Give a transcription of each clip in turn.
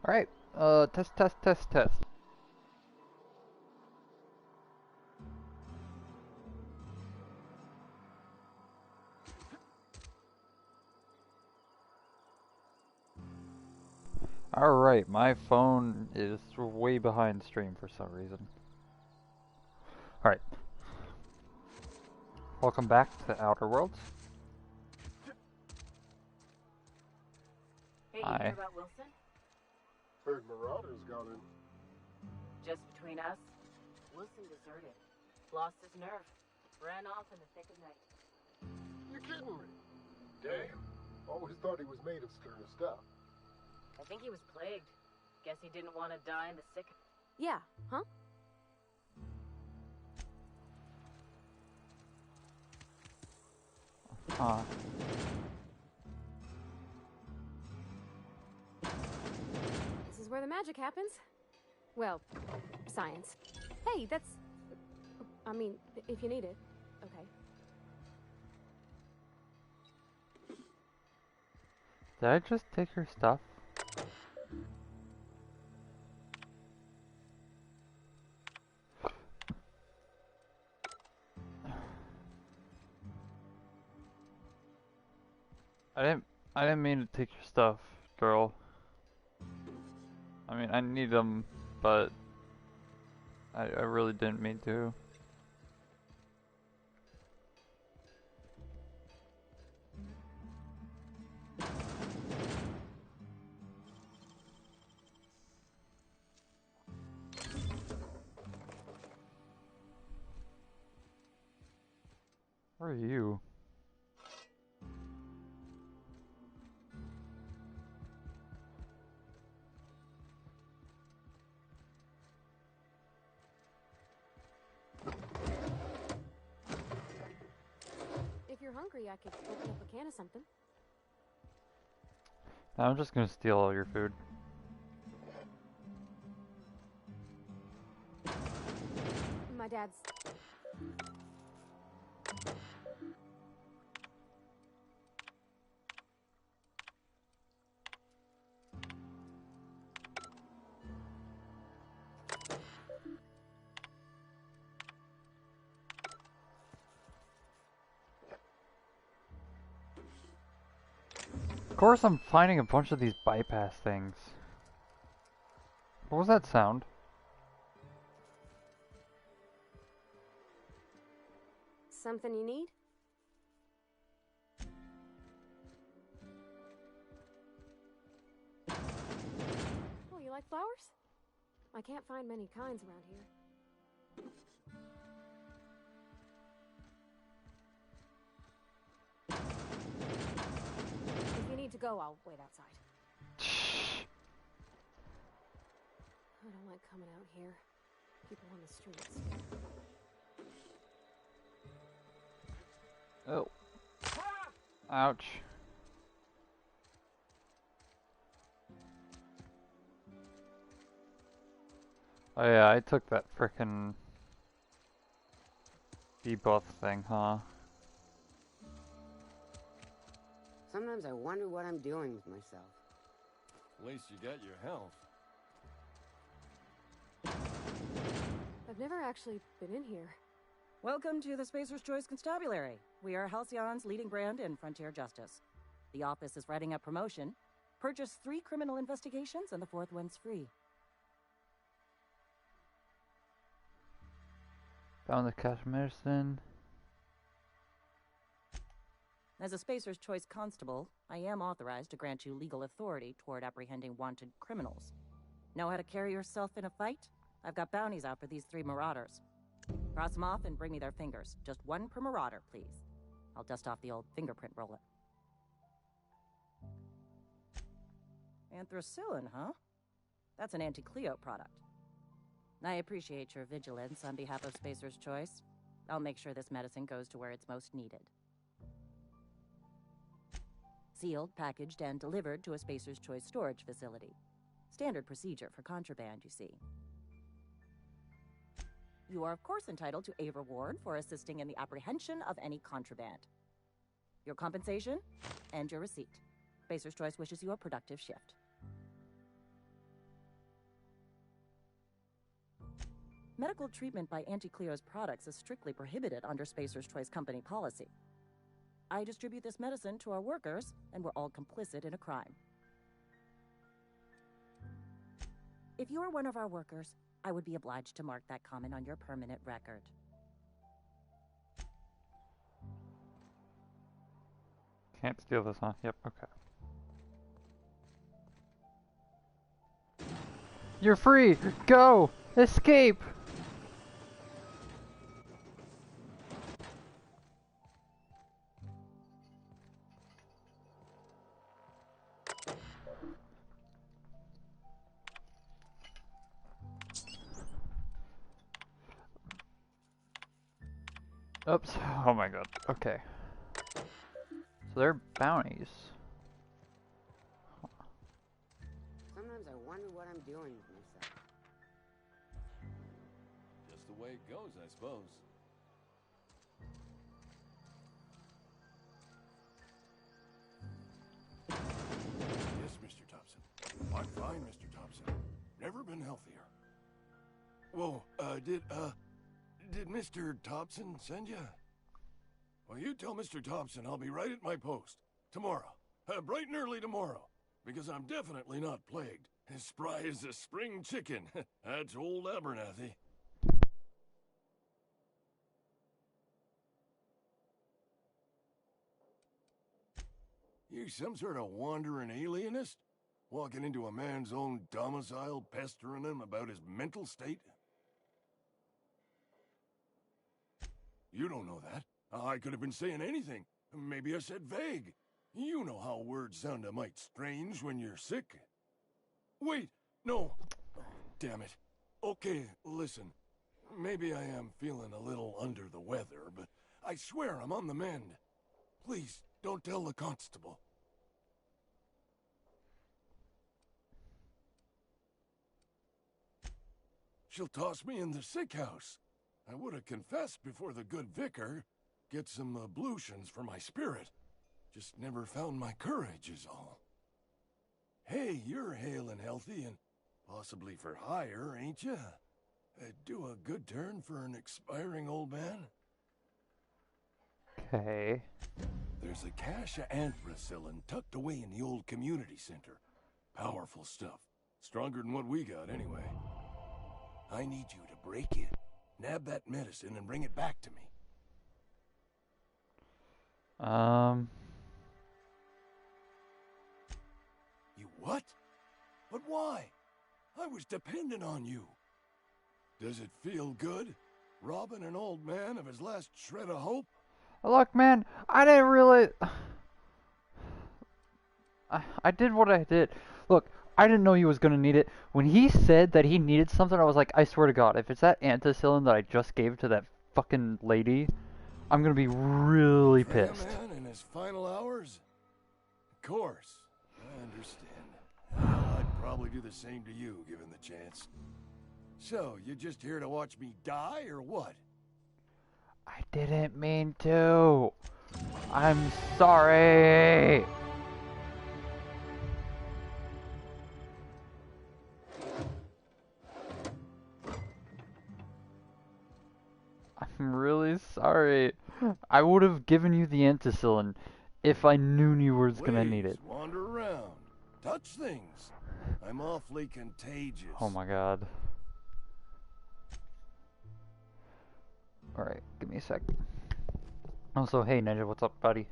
Alright, test. Alright, my phone is way behind stream for some reason. Alright. Welcome back to Outer Worlds. Hey, you Hi. hear about Wilson? Heard Marauders got in. Just between us, Wilson deserted. Lost his nerve. Ran off in the thick of night. You kidding me? Damn. Always thought he was made of sterner stuff. I think he was plagued. Guess he didn't want to die in the sick. Yeah, huh? Huh. This is where the magic happens. Well, science. Hey, that's... I mean, if you need it. Okay. Did I just take your stuff? I didn't mean to take your stuff, girl. I mean, I need them, but I really didn't mean to. Where are you? If you're hungry, I could open up a can of something. I'm just gonna steal all your food. My dad's... Of course I'm finding a bunch of these bypass things. What was that sound? Something you need? Oh, you like flowers? I can't find many kinds around here. If you need to go, I'll wait outside. I don't like coming out here. People on the streets. Oh. Ouch. Oh yeah, I took that frickin' debuff thing, huh? Sometimes I wonder what I'm doing with myself. At least you got your health. I've never actually been in here. Welcome to the Spacer's Choice Constabulary. We are Halcyon's leading brand in frontier justice. The office is writing up promotion. Purchase 3 criminal investigations and the 4th one's free. Found the cash medicine. As a Spacer's Choice constable, I am authorized to grant you legal authority toward apprehending wanted criminals. Know how to carry yourself in a fight? I've got bounties out for these 3 marauders. Cross them off and bring me their fingers. Just 1 per marauder, please. I'll dust off the old fingerprint roller. Anthracillin, huh? That's an anti-Cleo product. I appreciate your vigilance on behalf of Spacer's Choice. I'll make sure this medicine goes to where it's most needed. Sealed, packaged, and delivered to a Spacer's Choice storage facility. Standard procedure for contraband, you see. You are, of course, entitled to a reward for assisting in the apprehension of any contraband. Your compensation and your receipt. Spacer's Choice wishes you a productive shift. Medical treatment by Anti-Cleo's products is strictly prohibited under Spacer's Choice company policy. I distribute this medicine to our workers, and we're all complicit in a crime. If you are one of our workers, I would be obliged to mark that comment on your permanent record. Can't steal this, huh? Yep, okay. You're free! Go! Escape! Oops. Oh my god. Okay. So they're bounties. Sometimes I wonder what I'm doing with myself. Just the way it goes, I suppose. Yes, Mr. Thompson. I'm fine, Mr. Thompson. Never been healthier. Whoa, did Mr. Thompson send you? Well, you tell Mr. Thompson I'll be right at my post. Tomorrow. Bright and early tomorrow. Because I'm definitely not plagued. As spry as a spring chicken. That's old Abernathy. You some sort of wandering alienist? Walking into a man's own domicile, pestering him about his mental state? You don't know that. I could have been saying anything. Maybe I said vague. You know how words sound a mite strange when you're sick. Wait, no. Oh, damn it. Okay, listen. Maybe I am feeling a little under the weather, but I swear I'm on the mend. Please, don't tell the constable. She'll toss me in the sick house. I would have confessed before the good vicar. Get some ablutions for my spirit. Just never found my courage is all. Hey, you're hale and healthy and possibly for hire, ain't you? Do a good turn for an expiring old man. Okay. There's a cache of anthracillin tucked away in the old community center. Powerful stuff. Stronger than what we got, anyway. I need you to break in, nab that medicine, and bring it back to me. You what? But why? I was dependent on you. Does it feel good? Robbing an old man of his last shred of hope? Look, man, I didn't really... I did what I did. Look, I didn't know he was gonna need it. When he said that he needed something, I was like, I swear to God, if it's that ampicillin that I just gave to that fucking lady, I'm gonna be really pissed. Man in his final hours? Of course. I understand. Well, I'd probably do the same to you, given the chance. So, you just here to watch me die, or what? I didn't mean to. I'm sorry. I'm really sorry. I would have given you the ampicillin if I knew you were gonna need it. Wander around. Touch things. I'm awfully contagious. Oh my god. Alright, give me a sec. Also, hey Ninja, what's up, buddy?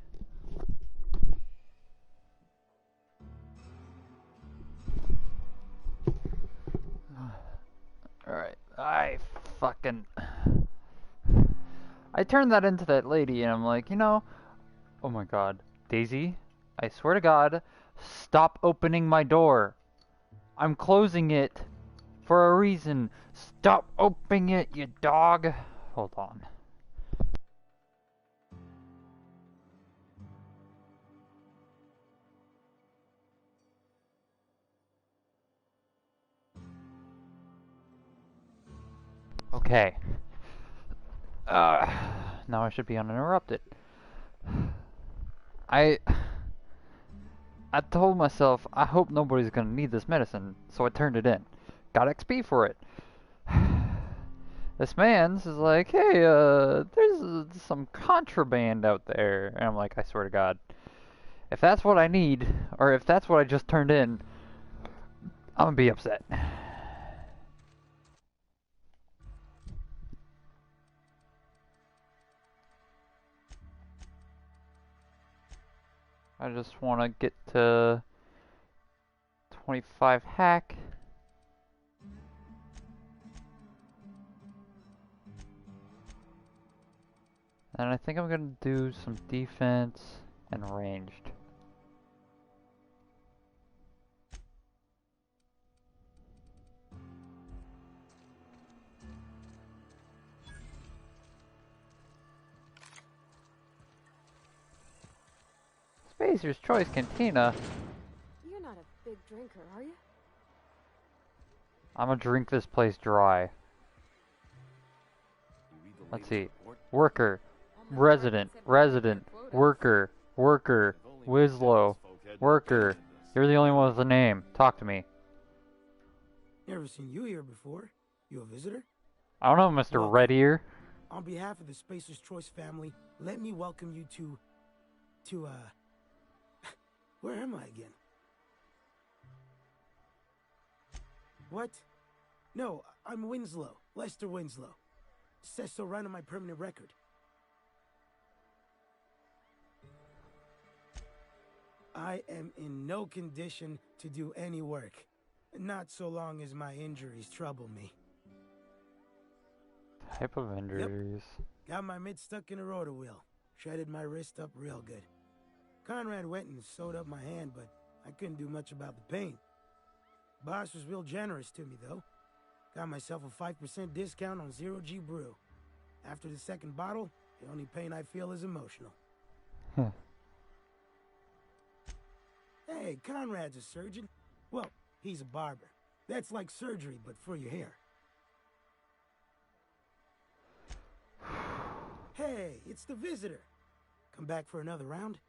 Alright, I turned that into that lady and I'm like, you know, oh my god, Daisy, I swear to God, stop opening my door. I'm closing it for a reason. Stop opening it, you dog. Hold on. Okay. Now I should be uninterrupted. I told myself I hope nobody's gonna need this medicine, so I turned it in. Got XP for it. This man's is like, hey, there's some contraband out there. And I'm like, I swear to God, if that's what I need, or if that's what I just turned in, I'm gonna be upset. I just want to get to 25 hack. And I think I'm gonna do some defense and ranged. Spacer's Choice Cantina. You're not a big drinker, are you? I'm gonna drink this place dry. You read the Let's latest see. report? Worker, resident, worker, worker, Winslow, worker. You're the only one with a name. Talk to me. Never seen you here before. You a visitor? I don't know, Mr. Welcome. Red Ear. On behalf of the Spacer's Choice family, let me welcome you to, where am I again? What? No, I'm Winslow. Lester Winslow. Says so right on my permanent record. I am in no condition to do any work. Not so long as my injuries trouble me. Type of injuries. Got my mid stuck in a rotor wheel. Shredded my wrist up real good. Conrad went and sewed up my hand, but I couldn't do much about the pain. Boss was real generous to me, though. Got myself a 5% discount on Zero G Brew. After the second bottle, the only pain I feel is emotional. Huh. Hey, Conrad's a surgeon. Well, he's a barber. That's like surgery, but for your hair. Hey, it's the visitor. Come back for another round?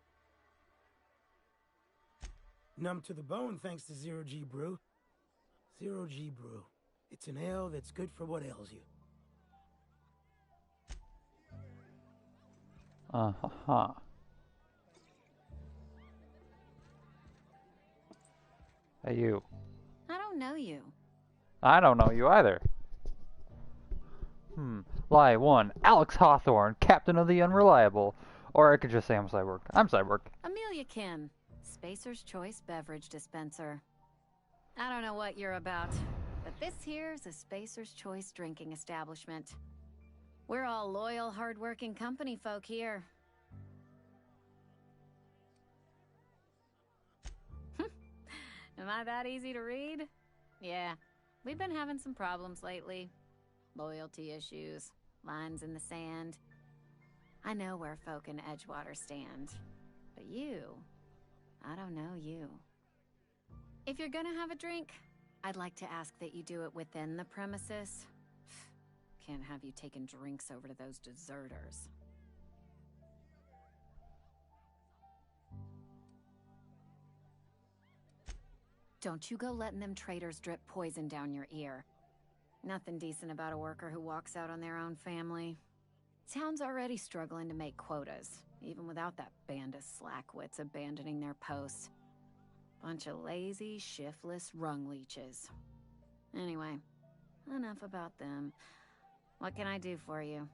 Numb to the bone thanks to Zero G Brew. Zero G Brew. It's an ale that's good for what ails you. Uh-huh. Hey, you. I don't know you. I don't know you either. Lie 1. Alex Hawthorne, Captain of the Unreliable. Or I could just say I'm Cyborg. I'm Cyborg. Amelia Kim, Spacer's Choice Beverage Dispenser. I don't know what you're about, but this here's a Spacer's Choice drinking establishment. We're all loyal, hard-working company folk here. Am I that easy to read? Yeah, we've been having some problems lately. Loyalty issues, lines in the sand. I know where folk in Edgewater stand. But you, I don't know you. If you're gonna have a drink, I'd like to ask that you do it within the premises. Can't have you taking drinks over to those deserters. Don't you go letting them traitors drip poison down your ear. Nothing decent about a worker who walks out on their own family. Town's already struggling to make quotas, even without that band of slackwits abandoning their posts. Bunch of lazy, shiftless rung leeches. Anyway, enough about them. What can I do for you?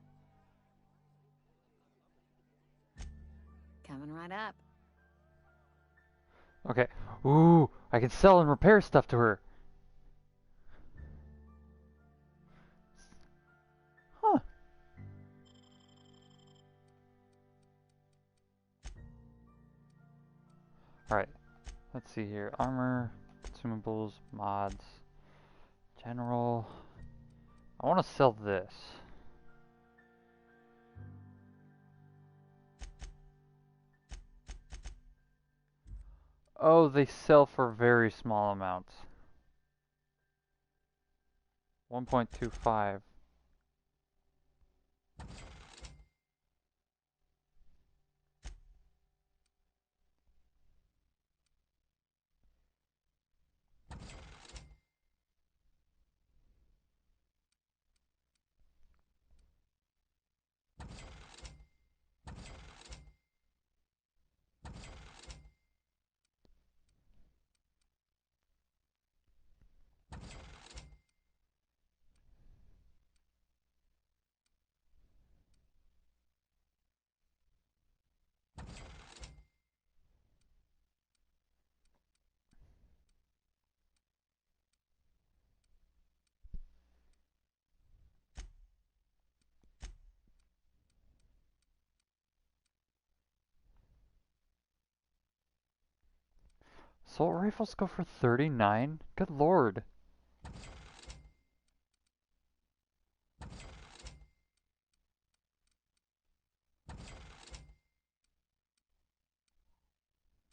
Coming right up. Okay. Ooh, I can sell and repair stuff to her. Huh. Alright. Let's see here. Armor, consumables, mods, general. I want to sell this. Oh, they sell for very small amounts. 1.25. Assault rifles go for 39? Good lord.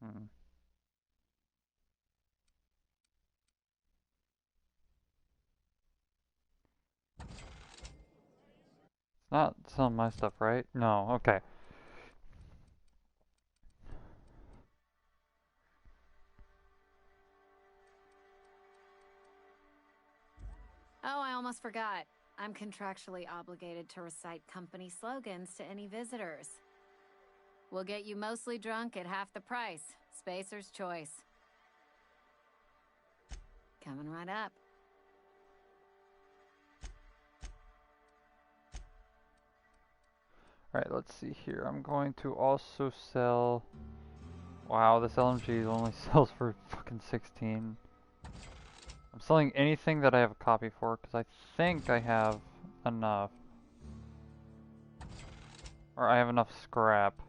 Hmm. It's not selling my stuff, right? No, okay. Oh, I almost forgot. I'm contractually obligated to recite company slogans to any visitors. We'll get you mostly drunk at half the price. Spacer's choice. Coming right up. Alright, let's see here. I'm going to also sell... Wow, this LMG only sells for fucking 16. I'm selling anything that I have a copy for, because I think I have enough. Or I have enough scrap.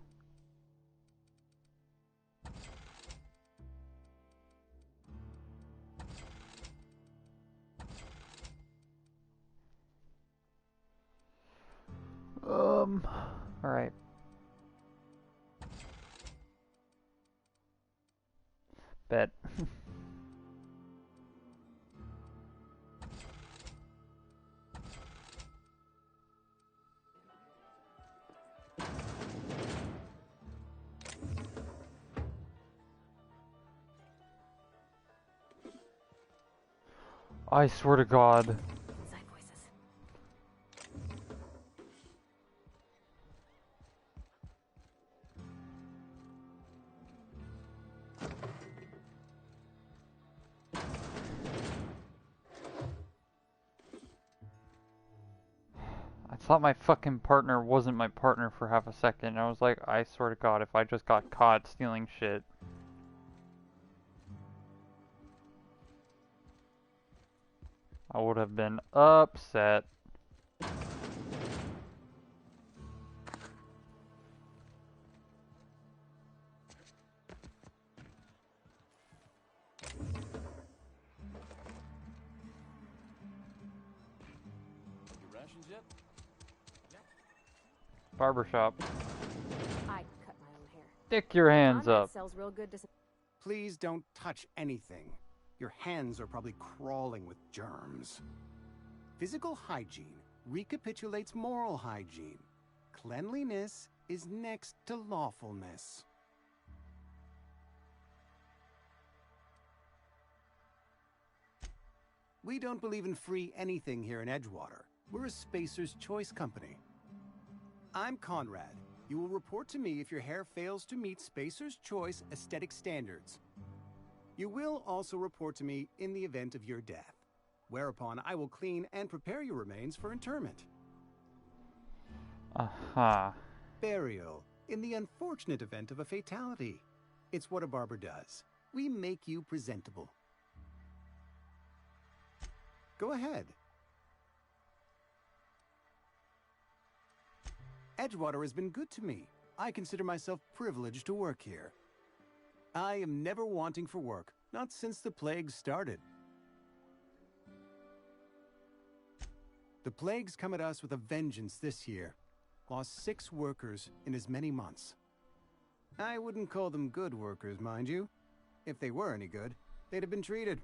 Alright. Bet. I swear to God. Side voices. I thought my fucking partner wasn't my partner for half a second. I was like, I swear to God, if I just got caught stealing shit. I would have been upset. Your rations yet? Barbershop. I cut my own hair. Stick your hands Conrad up. sells real good to... Please don't touch anything. Your hands are probably crawling with germs. Physical hygiene recapitulates moral hygiene. Cleanliness is next to lawfulness. We don't believe in free anything here in Edgewater. We're a Spacer's Choice company. I'm Conrad. You will report to me if your hair fails to meet Spacer's Choice aesthetic standards. You will also report to me in the event of your death, whereupon I will clean and prepare your remains for interment. Aha. Burial in the unfortunate event of a fatality. It's what a barber does. We make you presentable. Go ahead. Edgewater has been good to me. I consider myself privileged to work here. I am never wanting for work, not since the plague started. The plague's come at us with a vengeance this year. Lost 6 workers in as many months. I wouldn't call them good workers, mind you. If they were any good, they'd have been treated.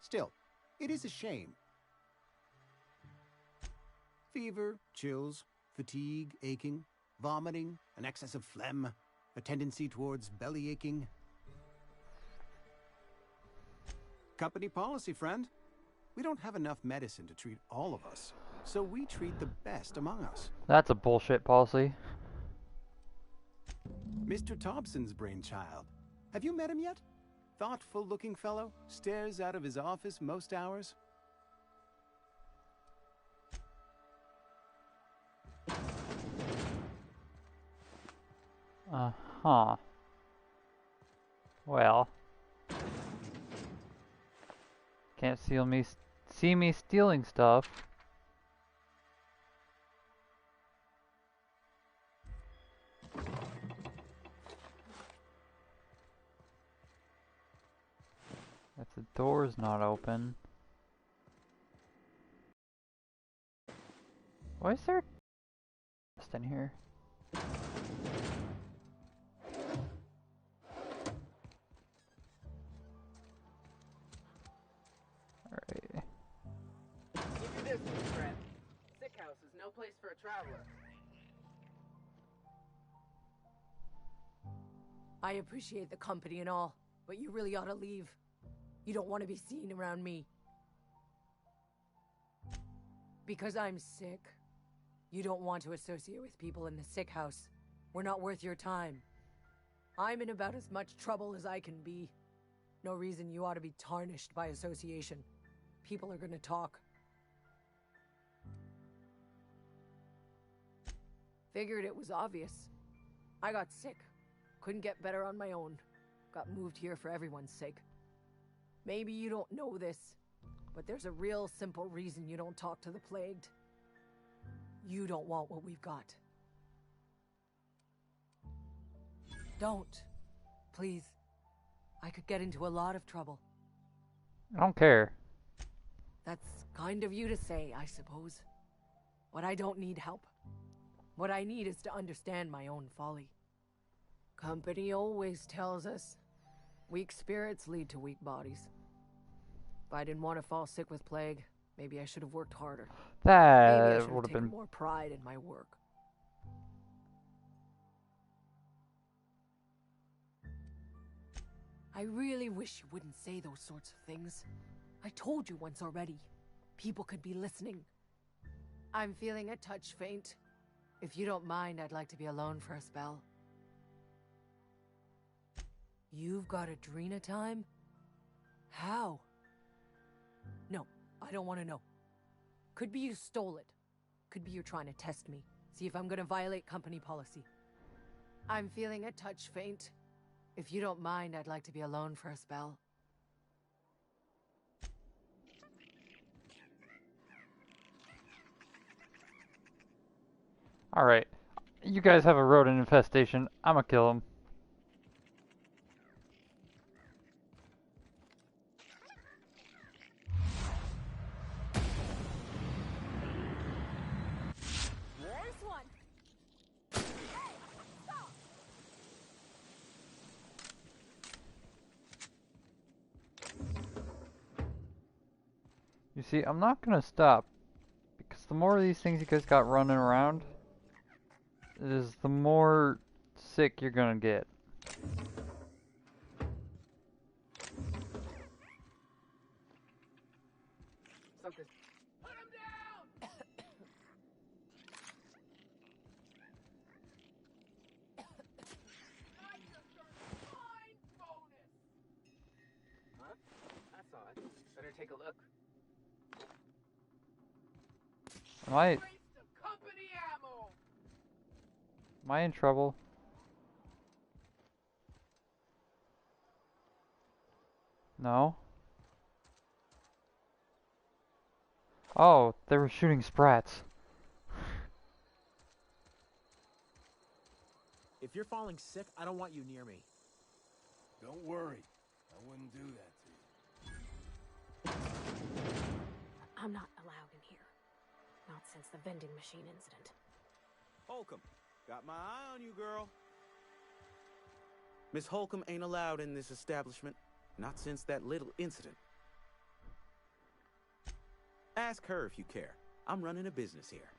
Still, it is a shame. Fever, chills, fatigue, aching, vomiting, an excess of phlegm, a tendency towards belly aching. Company policy, friend. We don't have enough medicine to treat all of us, so we treat the best among us. That's a bullshit policy. Mr. Thompson's brainchild. Have you met him yet? Thoughtful-looking fellow, stares out of his office most hours. Uh-huh. Well. Can't see me stealing stuff. The door's not open. Why is there dust in here? Alright. Keep your distance, friend. Sick house is no place for a traveler. I appreciate the company and all, but you really ought to leave. You don't want to be seen around me. Because I'm sick. You don't want to associate with people in the sick house. We're not worth your time. I'm in about as much trouble as I can be. No reason you ought to be tarnished by association. People are gonna talk. Figured it was obvious. I got sick. Couldn't get better on my own. Got moved here for everyone's sake. Maybe you don't know this, but there's a real simple reason you don't talk to the plagued. You don't want what we've got. Don't. Please. I could get into a lot of trouble. I don't care. That's kind of you to say, I suppose. But I don't need help. What I need is to understand my own folly. Company always tells us weak spirits lead to weak bodies. If I didn't want to fall sick with plague, maybe I should have worked harder. Maybe I That should would have have taken been. more pride in my work. I really wish you wouldn't say those sorts of things. I told you once already. People could be listening. I'm feeling a touch faint. If you don't mind, I'd like to be alone for a spell. You've got Adrena time? How? No, I don't want to know. Could be you stole it. Could be you're trying to test me. See if I'm gonna violate company policy. I'm feeling a touch faint. If you don't mind, I'd like to be alone for a spell. Alright. You guys have a rodent infestation. I'm gonna kill him. This one. You see, I'm not gonna stop. Because the more of these things you guys got running around, is the more sick you're gonna get. Something. Put him down! I just earned a fine bonus! Huh? That's odd. Better take a look. Am I Waste of company ammo! in trouble? No? Oh, they were shooting sprats. If you're falling sick, I don't want you near me. Don't worry. I wouldn't do that to you. I'm not allowed in here. Not since the vending machine incident. Holcomb, got my eye on you, girl. Miss Holcomb ain't allowed in this establishment. Not since that little incident. Ask her if you care. I'm running a business here.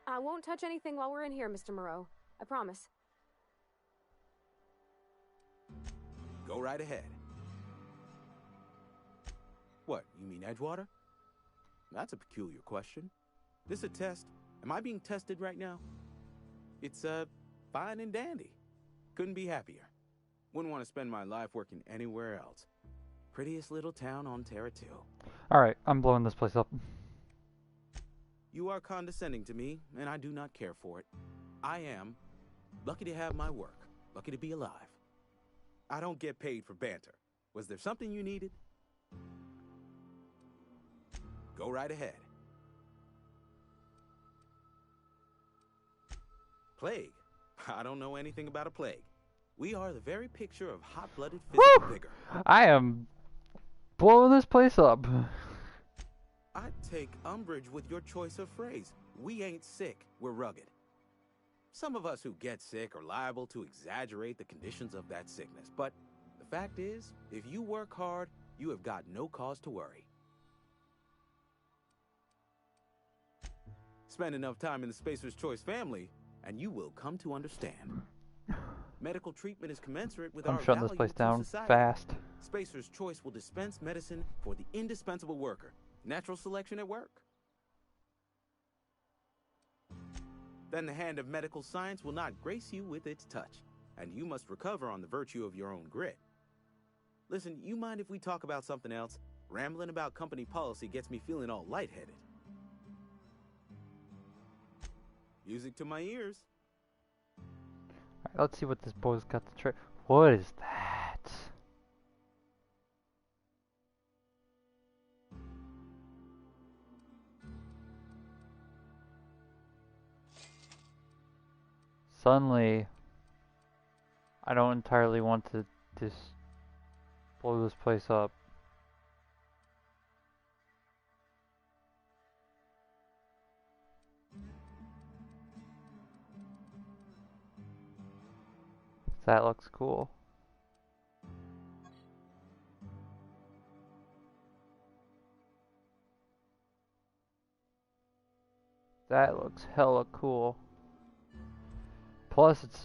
I won't touch anything while we're in here, Mr. Moreau. I promise. Go right ahead. What, you mean Edgewater? That's a peculiar question. This a test? Am I being tested right now? It's, fine and dandy. Couldn't be happier. Wouldn't want to spend my life working anywhere else. Prettiest little town on Terra 2. Alright, I'm blowing this place up. You are condescending to me, and I do not care for it. I am lucky to have my work, lucky to be alive. I don't get paid for banter. Was there something you needed? Go right ahead. Plague? I don't know anything about a plague. We are the very picture of hot-blooded physical vigor. I am blowing this place up. I take umbrage with your choice of phrase. We ain't sick, we're rugged. Some of us who get sick are liable to exaggerate the conditions of that sickness, but the fact is, if you work hard, you have got no cause to worry. Spend enough time in the Spacer's Choice family, and you will come to understand. Medical treatment is commensurate with I'm our shutting this value place to down society. fast. Spacer's Choice will dispense medicine for the indispensable worker. Natural selection at work. Then the hand of medical science will not grace you with its touch, and you must recover on the virtue of your own grit. Listen, you mind if we talk about something else? Rambling about company policy gets me feeling all lightheaded. Music to my ears. Alright, let's see what this boy's got to try. What is that? Suddenly, I don't entirely want to just blow this place up. That looks cool. That looks hella cool. Plus, it's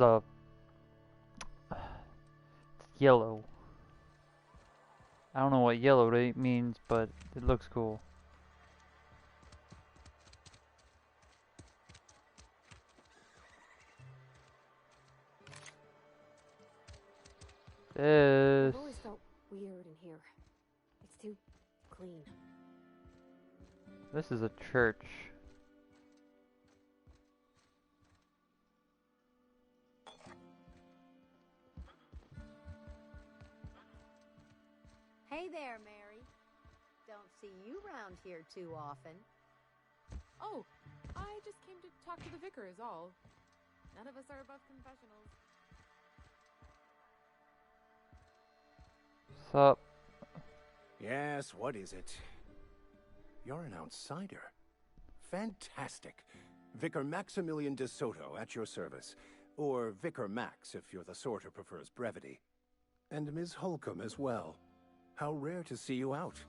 yellow. I don't know what yellow means, but it looks cool. I've always felt weird in here. It's too clean. This is a church. Hey there, Mary. Don't see you around here too often. Oh, I just came to talk to the vicar is all. None of us are above confessionals. Sup? Yes, what is it? You're an outsider. Fantastic. Vicar Maximilian de Soto at your service. Or Vicar Max if you're the sort who prefers brevity. And Ms. Holcomb as well. How rare to see you out.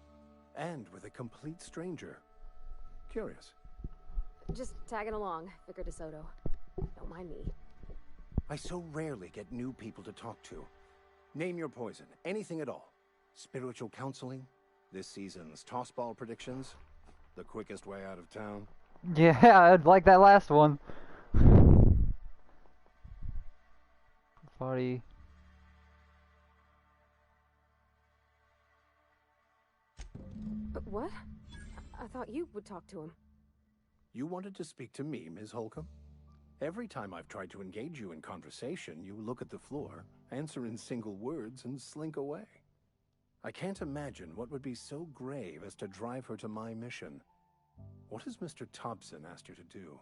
And with a complete stranger. Curious. Just tagging along, Vicar DeSoto. Don't mind me. I so rarely get new people to talk to. Name your poison, anything at all. Spiritual counseling, this season's tossball predictions, the quickest way out of town. Yeah, I'd like that last one. Buddy. But what? I thought you would talk to him. You wanted to speak to me, Ms. Holcomb? Every time I've tried to engage you in conversation, you look at the floor, answer in single words, and slink away. I can't imagine what would be so grave as to drive her to my mission. What has Mr. Thompson asked you to do?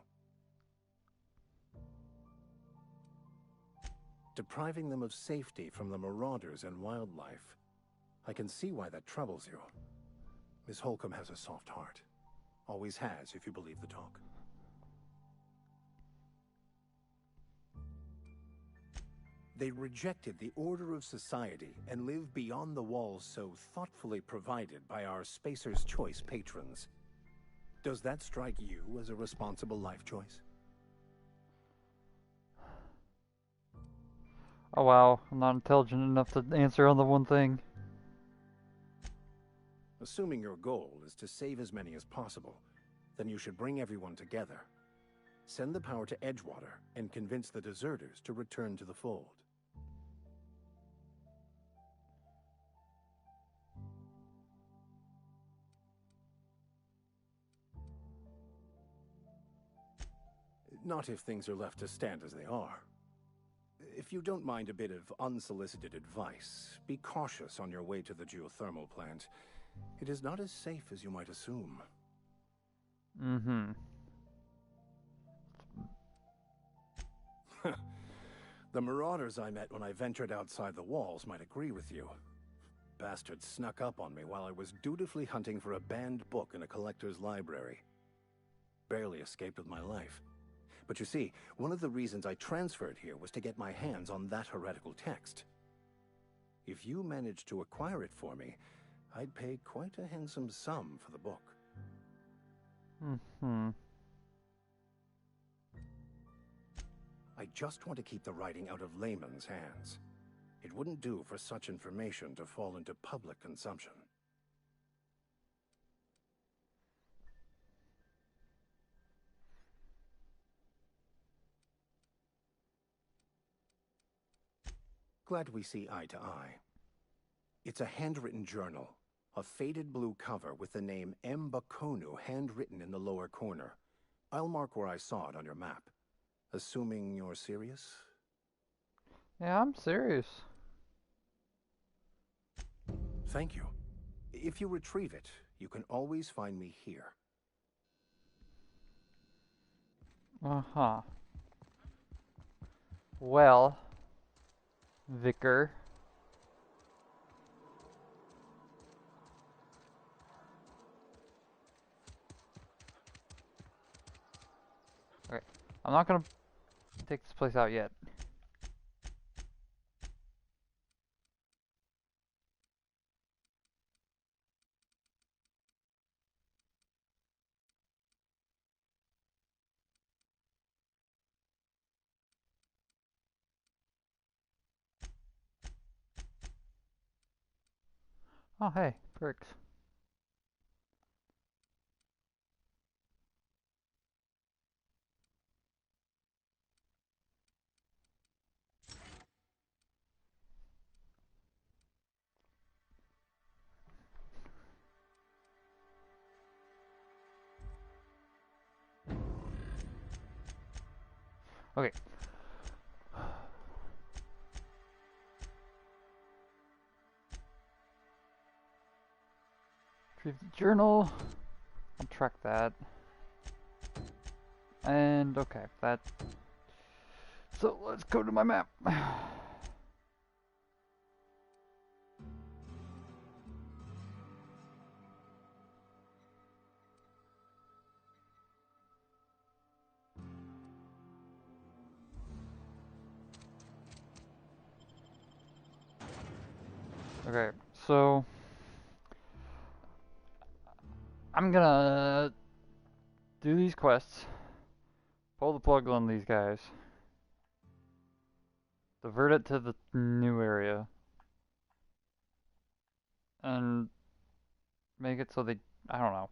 Depriving them of safety from the marauders and wildlife. I can see why that troubles you. Miss Holcomb has a soft heart. Always has, if you believe the talk. They rejected the order of society and live beyond the walls so thoughtfully provided by our Spacer's Choice patrons. Does that strike you as a responsible life choice? Oh wow, I'm not intelligent enough to answer on the one thing. Assuming your goal is to save as many as possible, then you should bring everyone together. Send the power to Edgewater and convince the deserters to return to the fold. Not if things are left to stand as they are. If you don't mind a bit of unsolicited advice, be cautious on your way to the geothermal plant. It is not as safe as you might assume. Mm-hmm. The marauders I met when I ventured outside the walls might agree with you. bastard snuck up on me while I was dutifully hunting for a banned book in a collector's library. Barely escaped with my life. But you see, one of the reasons I transferred here was to get my hands on that heretical text. If you managed to acquire it for me, I'd pay quite a handsome sum for the book. Mm-hmm. I just want to keep the writing out of layman's hands. It wouldn't do for such information to fall into public consumption. Glad we see eye to eye. It's a handwritten journal, a faded blue cover with the name M. Bakonu handwritten in the lower corner. I'll mark where I saw it on your map. Assuming you're serious? Yeah, I'm serious. Thank you. If you retrieve it, you can always find me here. Uh-huh. Well, Vicar. Okay, I'm not gonna take this place out yet. Oh, hey, perks. Okay. Retrieve the journal. I'll track that. And okay, that. So let's go to my map. Okay, so I'm gonna do these quests, pull the plug on these guys, divert it to the new area, and make it so they, I don't know.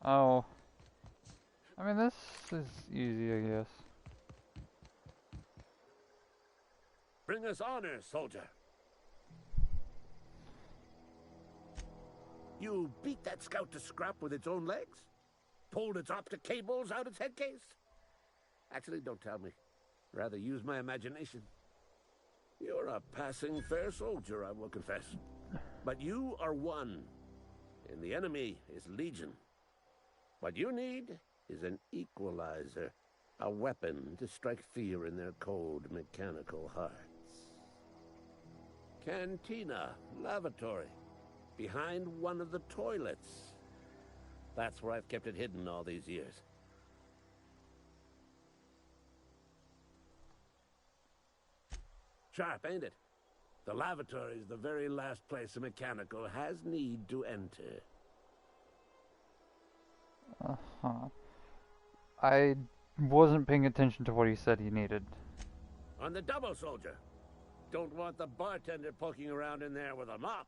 Oh, I mean this is easy, I guess. Bring us honor, soldier. You beat that scout to scrap with its own legs? Pulled its optic cables out its head case? Actually, don't tell me. Rather use my imagination. You're a passing fair soldier, I will confess. But you are one, and the enemy is legion. What you need is an equalizer, a weapon to strike fear in their cold, mechanical hearts. Cantina, lavatory, behind one of the toilets. That's where I've kept it hidden all these years. Sharp, ain't it? The lavatory is the very last place a mechanical has need to enter. Uh-huh. I wasn't paying attention to what he said he needed. On the double, soldier. Don't want the bartender poking around in there with a mop.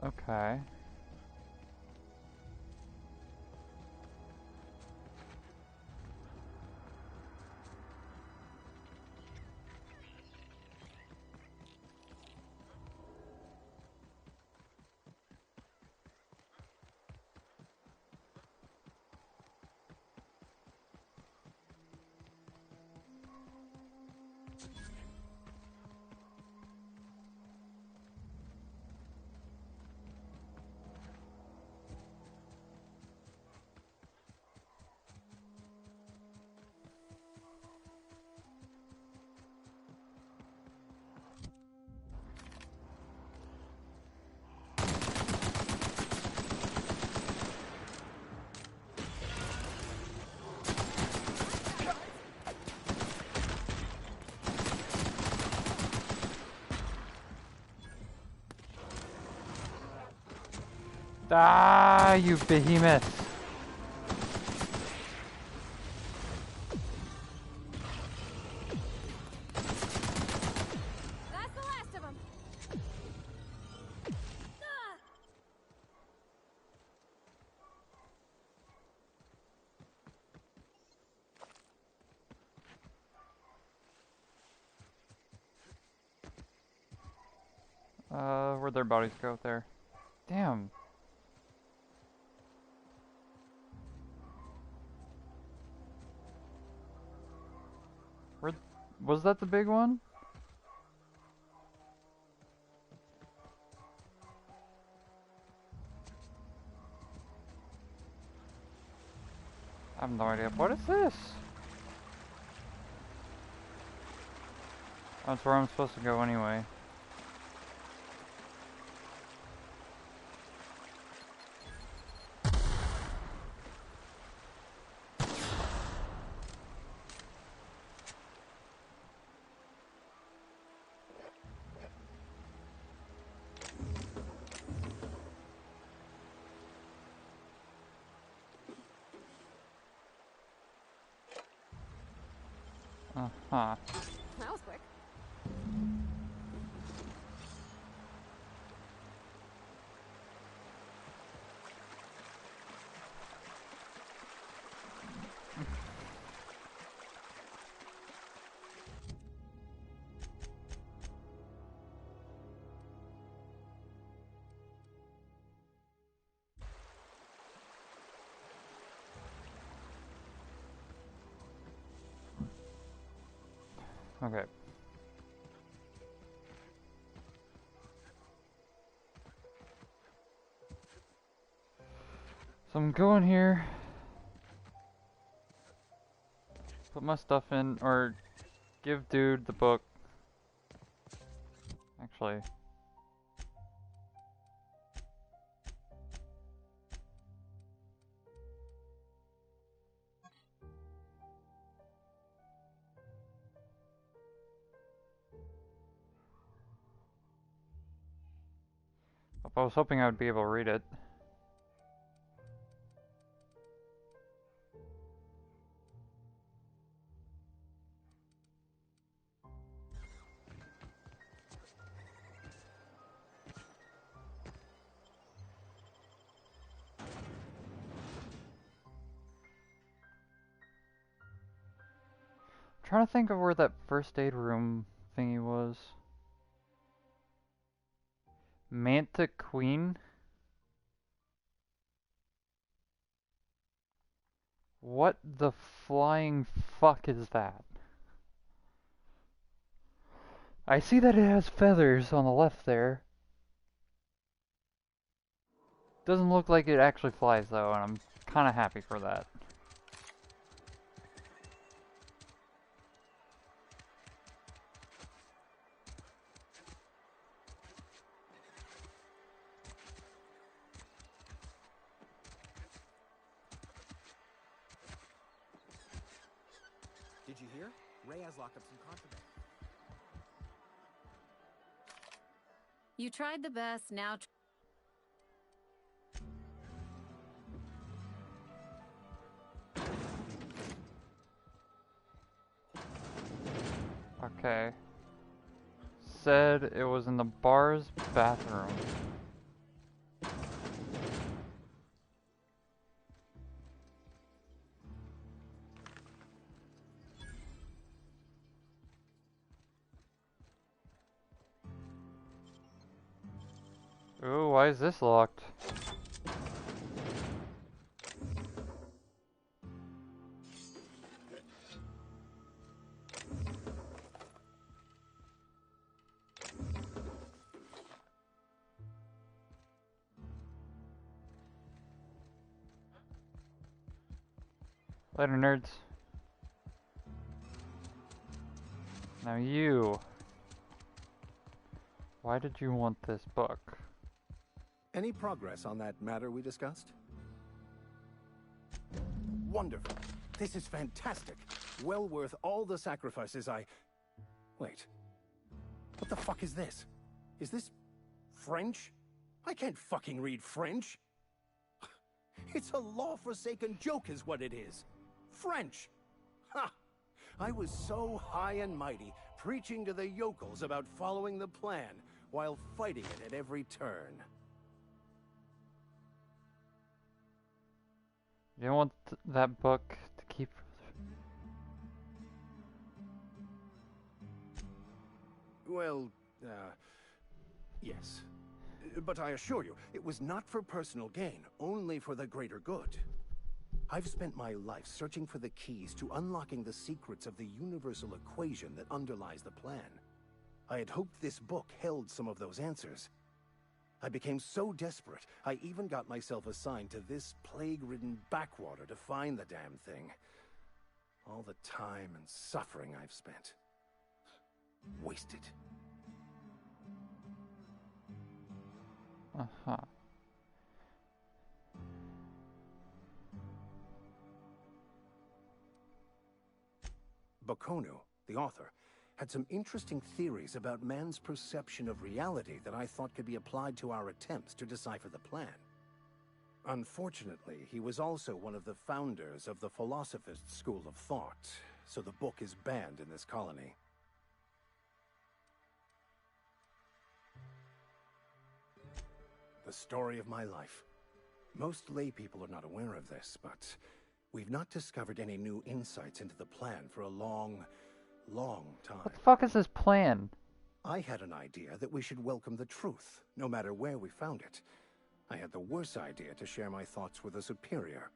Okay. Ah, you behemoth! That's the last of them. Where'd their bodies go there? Damn. Where was that the big one? I have no idea. What is this? That's where I'm supposed to go anyway. Uh-huh. That was quick. Okay. So I'm going here. Put my stuff in, or give dude the book. Actually. I was hoping I would be able to read it. I'm trying to think of where that first aid room thingy was. Manta Queen? What the flying fuck is that? I see that it has feathers on the left there. Doesn't look like it actually flies though, and I'm kind of happy for that. Did you hear? Ray has locked up some contraband. You tried the best, now Okay. Said it was in the bar's bathroom. Ooh, why is this locked? Later, nerds. Now you. Why did you want this book? Any progress on that matter we discussed? Wonderful. This is fantastic. Well worth all the sacrifices I... Wait. What the fuck is this? Is this French? I can't fucking read French. It's a law-forsaken joke is what it is. French! Ha! I was so high and mighty, preaching to the yokels about following the plan, while fighting it at every turn. You don't want that book to keep... Well, yes. But I assure you, it was not for personal gain, only for the greater good. I've spent my life searching for the keys to unlocking the secrets of the universal equation that underlies the plan. I had hoped this book held some of those answers. I became so desperate, I even got myself assigned to this plague-ridden backwater to find the damn thing. All the time and suffering I've spent. Wasted. Uh-huh. Bakonu, the author, had some interesting theories about man's perception of reality that I thought could be applied to our attempts to decipher the plan. Unfortunately, he was also one of the founders of the Philosophist school of thought, so the book is banned in this colony. The story of my life. Most lay people are not aware of this, but we've not discovered any new insights into the plan for a long time. What the fuck is his plan? I had an idea that we should welcome the truth, no matter where we found it. I had the worse idea to share my thoughts with a superior.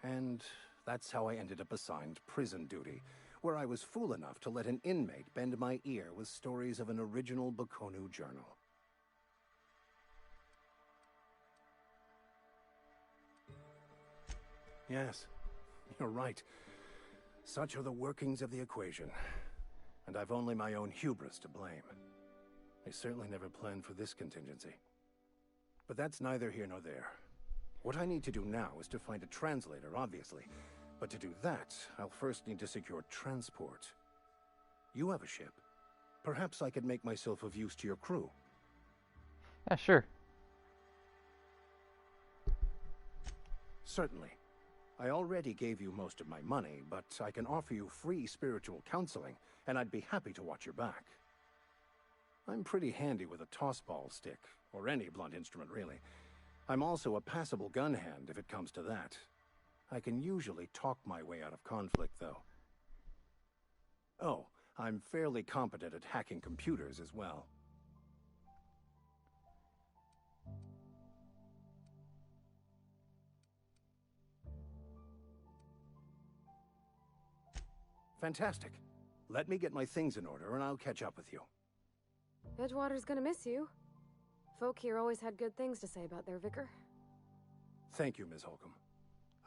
And that's how I ended up assigned prison duty, where I was fool enough to let an inmate bend my ear with stories of an original Bakonu journal. Yes, you're right. Such are the workings of the equation. And I've only my own hubris to blame. I certainly never planned for this contingency. But that's neither here nor there. What I need to do now is to find a translator, obviously. But to do that, I'll first need to secure transport. You have a ship. Perhaps I could make myself of use to your crew. Yeah, sure. Certainly. I already gave you most of my money, but I can offer you free spiritual counseling, and I'd be happy to watch your back. I'm pretty handy with a tossball stick, or any blunt instrument, really. I'm also a passable gun hand, if it comes to that. I can usually talk my way out of conflict, though. Oh, I'm fairly competent at hacking computers as well. Fantastic. Let me get my things in order, and I'll catch up with you. Edgewater's gonna miss you. Folk here always had good things to say about their vicar. Thank you, Ms. Holcomb.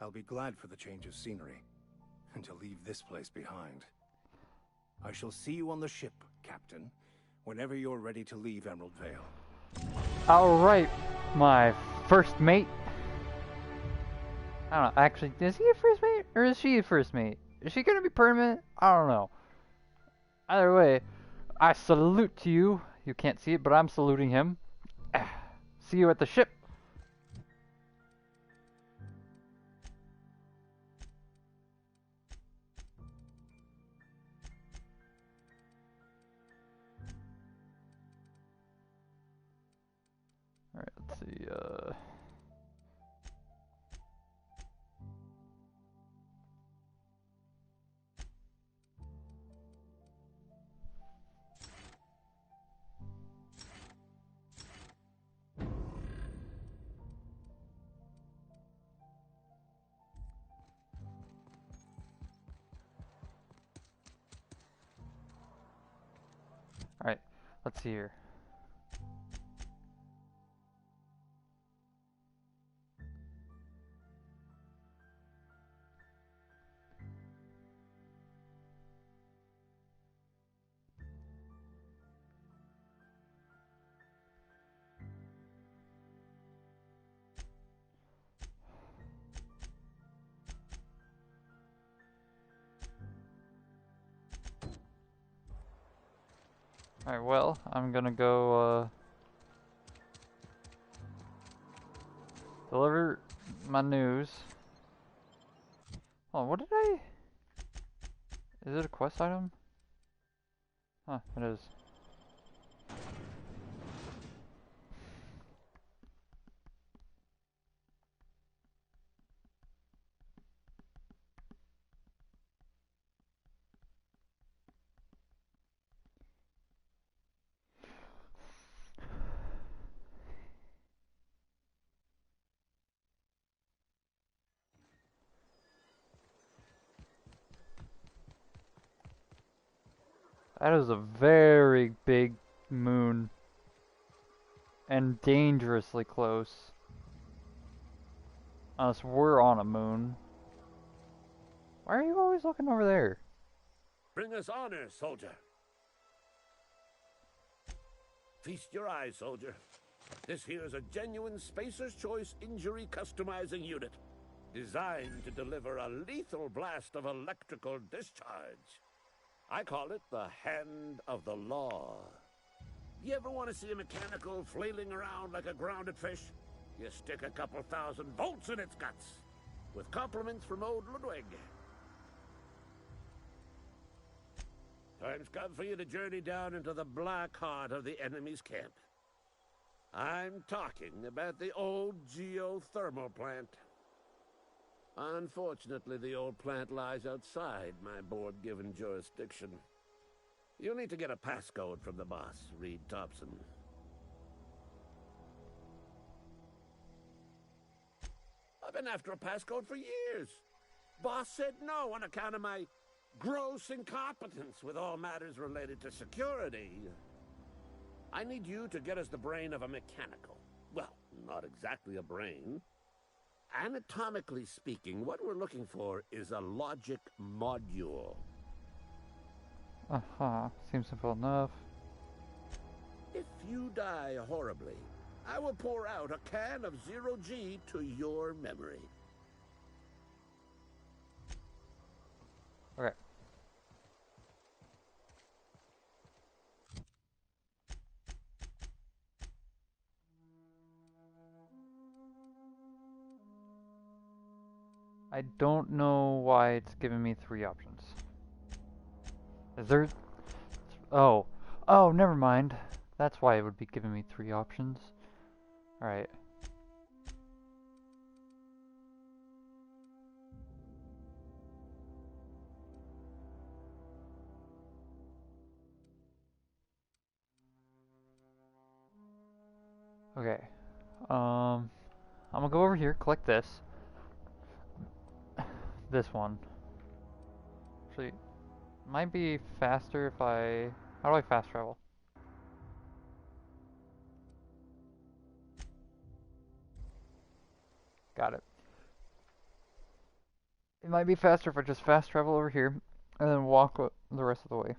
I'll be glad for the change of scenery, and to leave this place behind. I shall see you on the ship, Captain, whenever you're ready to leave Emerald Vale. Alright, my first mate. I don't know, actually, is he a first mate, or is she a first mate? Is she gonna be permanent? I don't know. Either way, I salute to you. You can't see it, but I'm saluting him. See you at the ship. Alright, let's see, Alright, let's see here. Alright, well, I'm gonna go, deliver my news. Oh, what did I... Is it a quest item? Huh, it is. That is a very big moon. And dangerously close. Unless we're on a moon. Why are you always looking over there? Bring us honor, soldier. Feast your eyes, soldier. This here's a genuine Spacer's Choice injury customizing unit. Designed to deliver a lethal blast of electrical discharge. I call it the Hand of the Law. You ever want to see a mechanical flailing around like a grounded fish? You stick a couple thousand volts in its guts. With compliments from old Ludwig. Time's come for you to journey down into the black heart of the enemy's camp. I'm talking about the old geothermal plant. Unfortunately, the old plant lies outside my board-given jurisdiction. You'll need to get a passcode from the boss, Reed Thompson. I've been after a passcode for years. Boss said no on account of my gross incompetence with all matters related to security. I need you to get us the brain of a mechanical. Well, not exactly a brain. Anatomically speaking, what we're looking for is a logic module. Seems simple enough. If you die horribly, I will pour out a can of 0G to your memory. Okay. I don't know why it's giving me 3 options. Is there... Oh. Oh, never mind. That's why it would be giving me 3 options. Alright. Okay. I'm gonna go over here, click this. This one. Actually, might be faster if I... How do I fast travel? Got it. It might be faster if I just fast travel over here and then walk the rest of the way.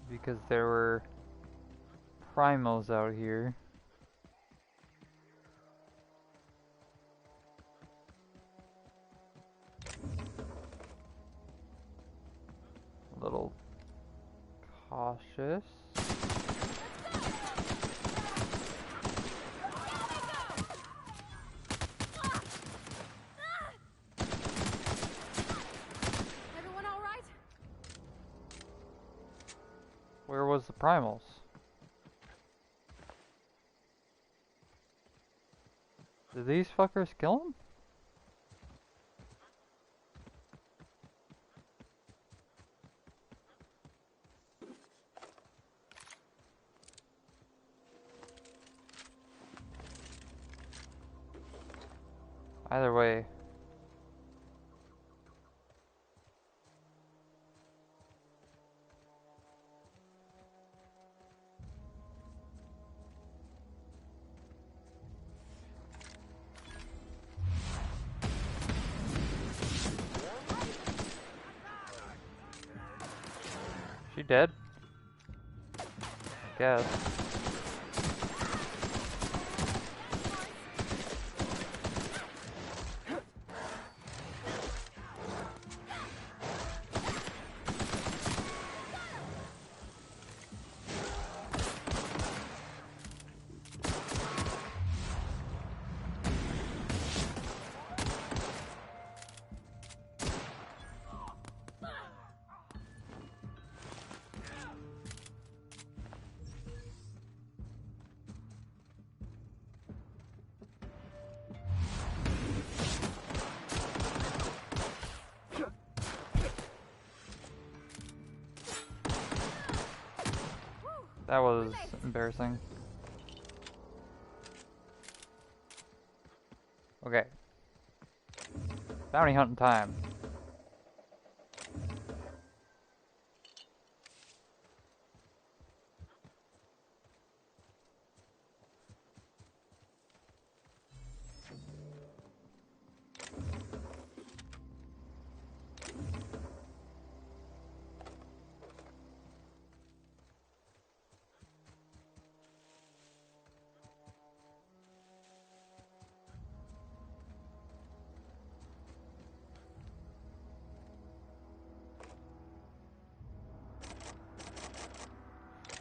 Because there were primals out here. A little cautious. Everyone all right? Where was the primals? Did these fuckers kill him? Either way. She dead? guess. That was embarrassing. Okay. Bounty hunting time.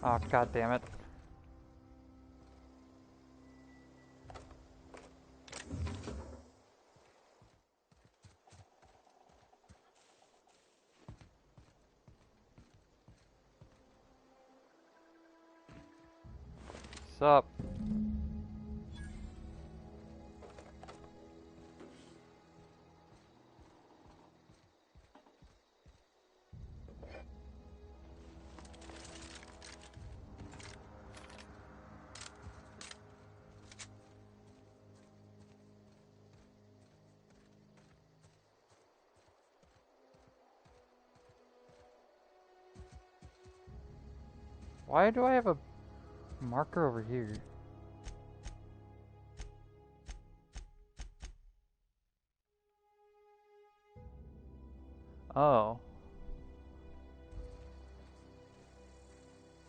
Oh, god damn it. Sup? Why do I have a marker over here? Oh.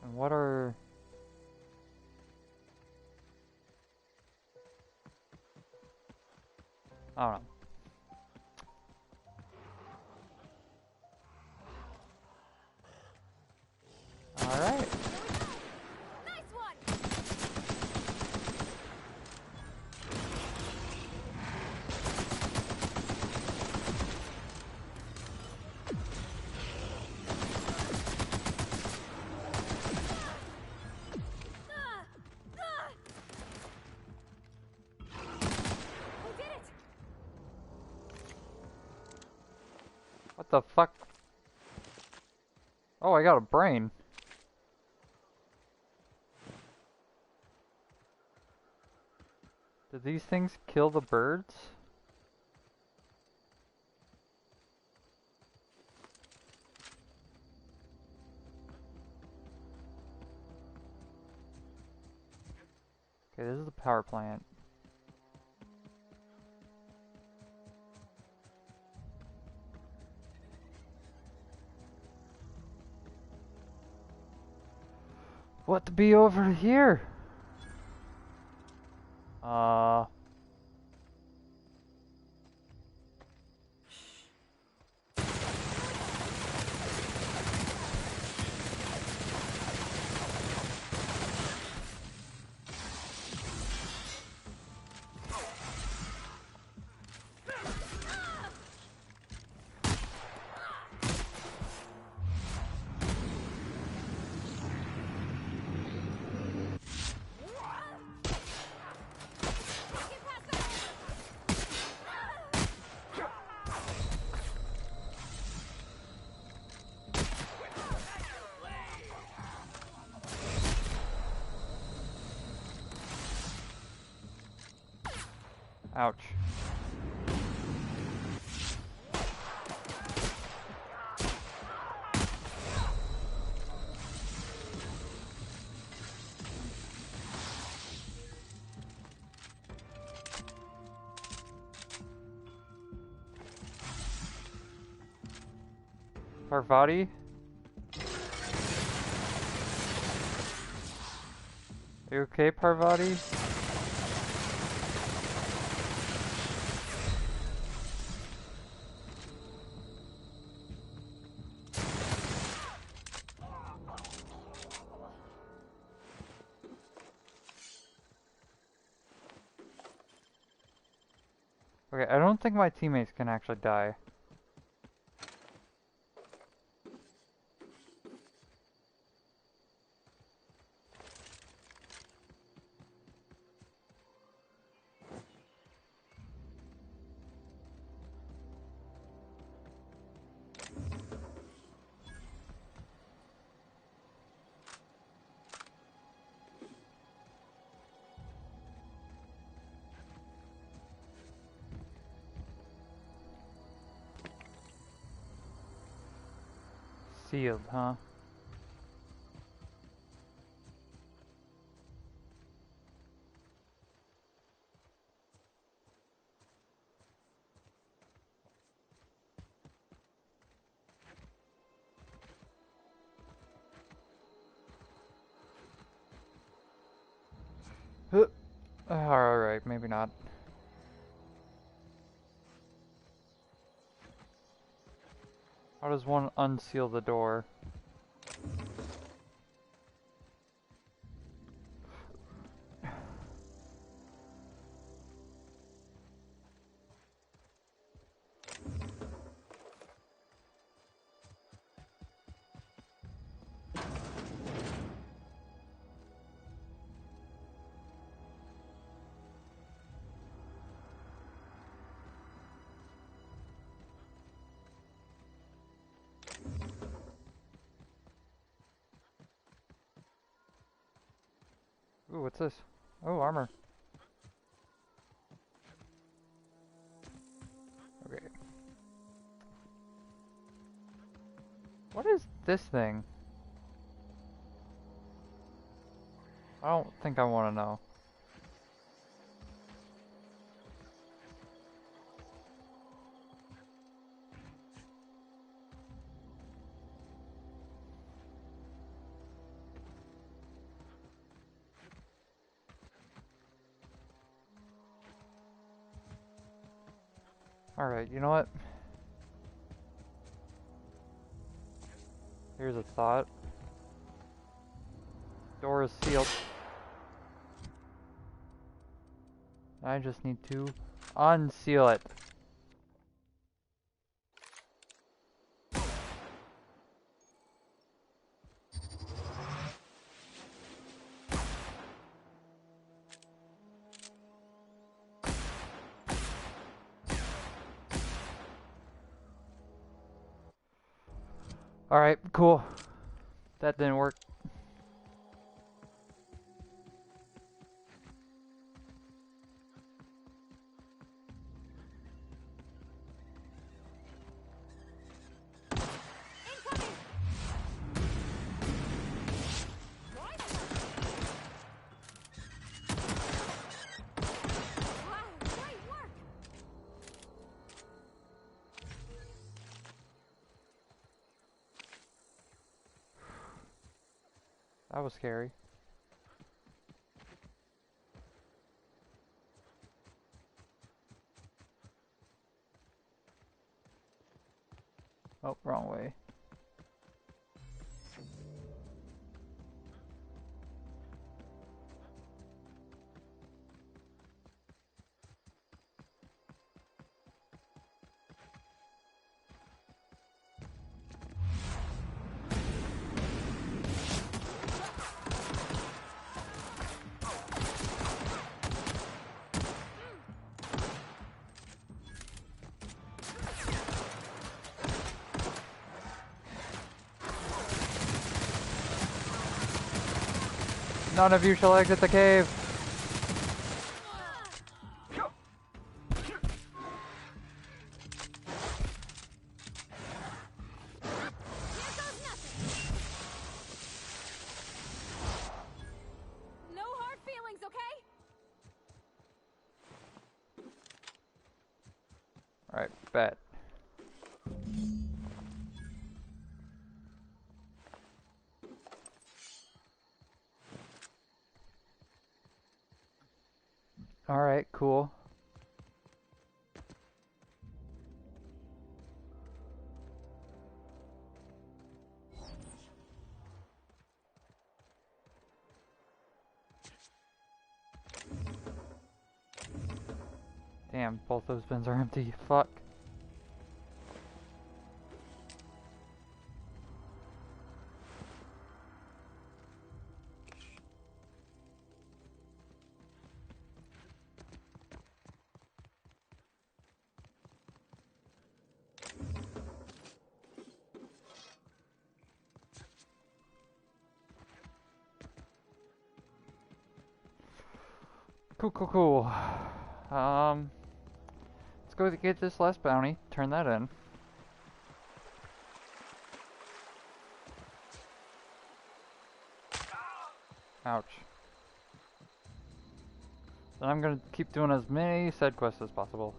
And what are... I don't know. Alright. What the fuck? Oh, I got a brain. Did these things kill the birds? Okay, this is the power plant. What to be over here? Ouch. Parvati? Are you okay, Parvati? Okay, I don't think my teammates can actually die. Sealed, huh? Alright, maybe not. How does one unseal the door? Ooh, what's this? Oh, armor. Okay. What is this thing? I don't think I want to know. Alright, you know what? Here's a thought. Door is sealed. I just need to unseal it. Alright, cool. That didn't work. That was scary. Oh, wrong way. None of you shall exit the cave. No hard feelings, okay? Alright, bet. Alright, cool. Damn, both those bins are empty. Fuck. Cool, cool, cool. Let's go get this last bounty. Turn that in. Ouch. Then I'm gonna keep doing as many side quests as possible.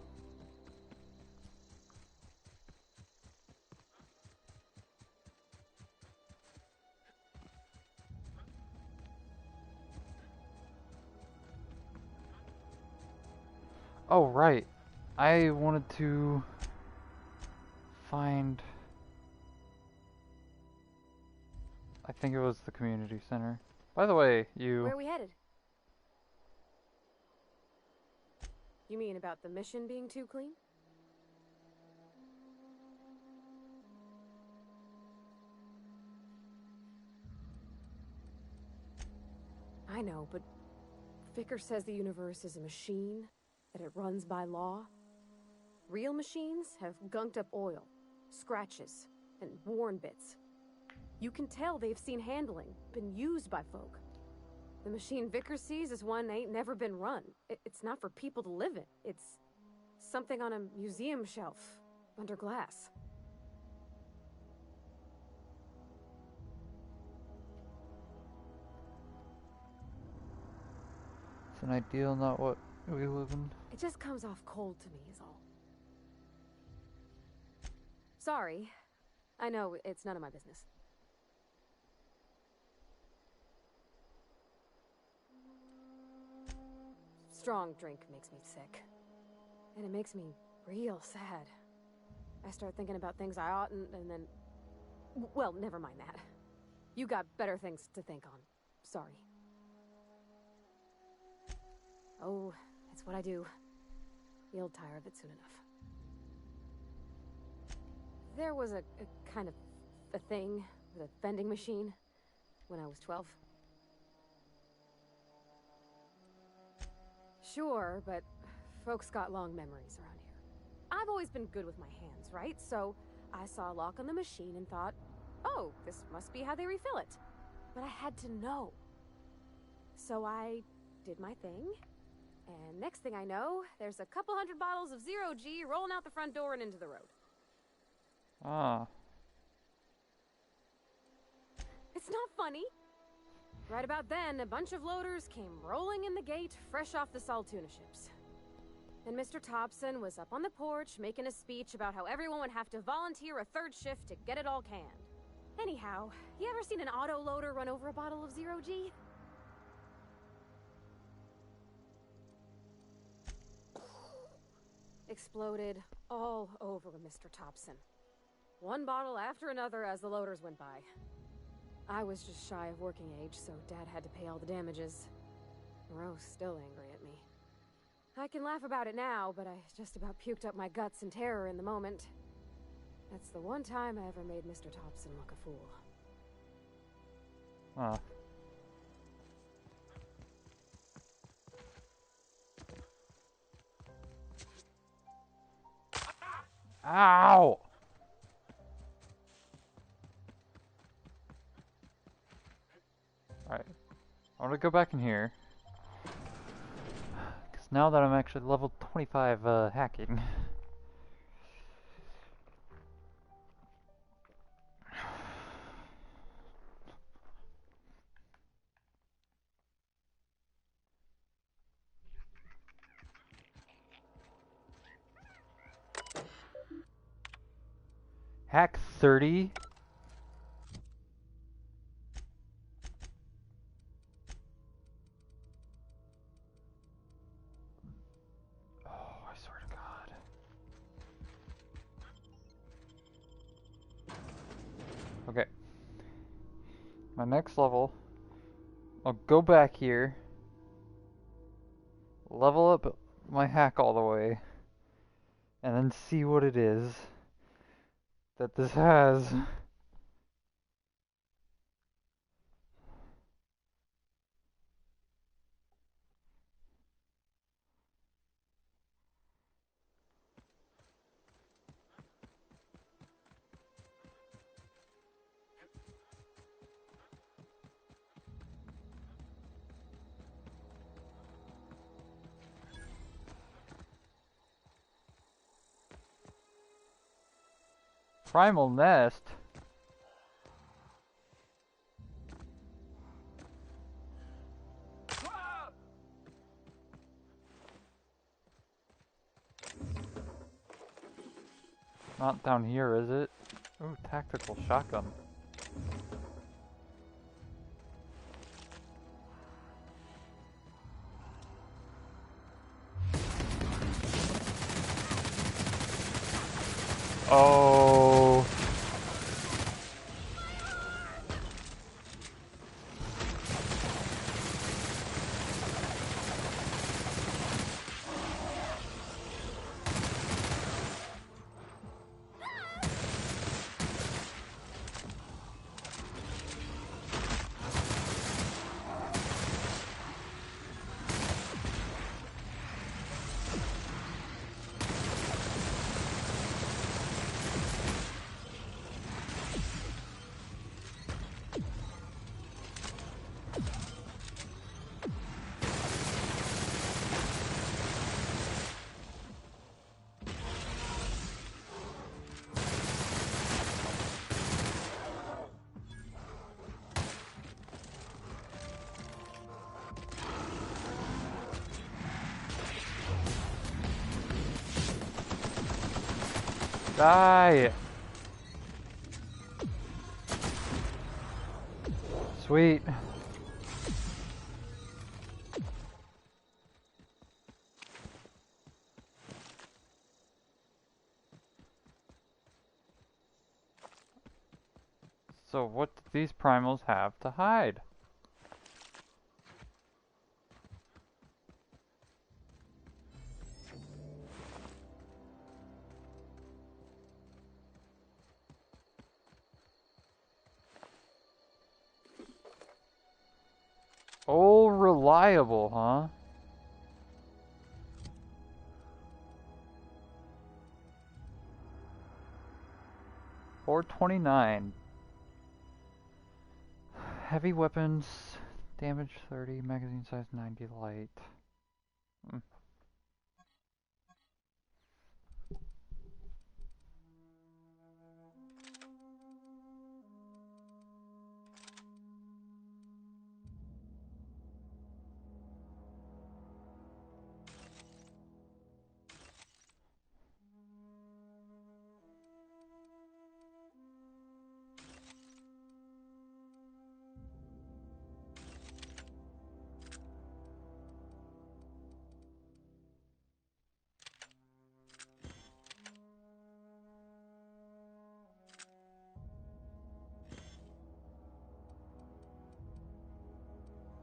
Oh, right. I wanted to find... I think it was the community center. By the way, you... Where are we headed? You mean about the mission being too clean? I know, but Vicker says the universe is a machine, that it runs by law. Real machines have gunked up oil, scratches, and worn bits. You can tell they've seen handling, been used by folk. The machine Vicker sees is one ain't never been run. It's not for people to live in. It's something on a museum shelf, under glass. It's an ideal, not what we live in. It just comes off cold to me, is all. Sorry. I know, it's none of my business. Strong drink makes me sick. And it makes me real sad. I start thinking about things I oughtn't, and then... Well, never mind that. You got better things to think on. Sorry. Oh, it's what I do. You'll tire of it soon enough. There was a kind of a thing with a vending machine when I was 12. Sure, but folks got long memories around here. I've always been good with my hands, right? So I saw a lock on the machine and thought, oh, this must be how they refill it. But I had to know. So I did my thing, and next thing I know, there's a couple hundred bottles of 0G rolling out the front door and into the road. Ah. It's not funny. Right about then, a bunch of loaders came rolling in the gate, fresh off the Saltuna ships. And Mr. Thompson was up on the porch making a speech about how everyone would have to volunteer a third shift to get it all canned. Anyhow, you ever seen an auto loader run over a bottle of 0G? Exploded all over Mr. Thompson. One bottle after another as the loaders went by. I was just shy of working age, so Dad had to pay all the damages. Rose still angry at me. I can laugh about it now, but I just about puked up my guts in terror in the moment. That's the one time I ever made Mr. Thompson look a fool. Ah. Ow! Alright. I want to go back in here. Because now that I'm actually level 25 hacking. Hack 30? my next level, I'll go back here, level up my hack all the way, and then see what it is that this has. Primal Nest? Not down here, is it? Ooh, tactical shotgun. Oh. Die! Sweet. So what do these primals have to hide? Oh, reliable, huh? $429. Heavy weapons, damage 30, magazine size 90 light.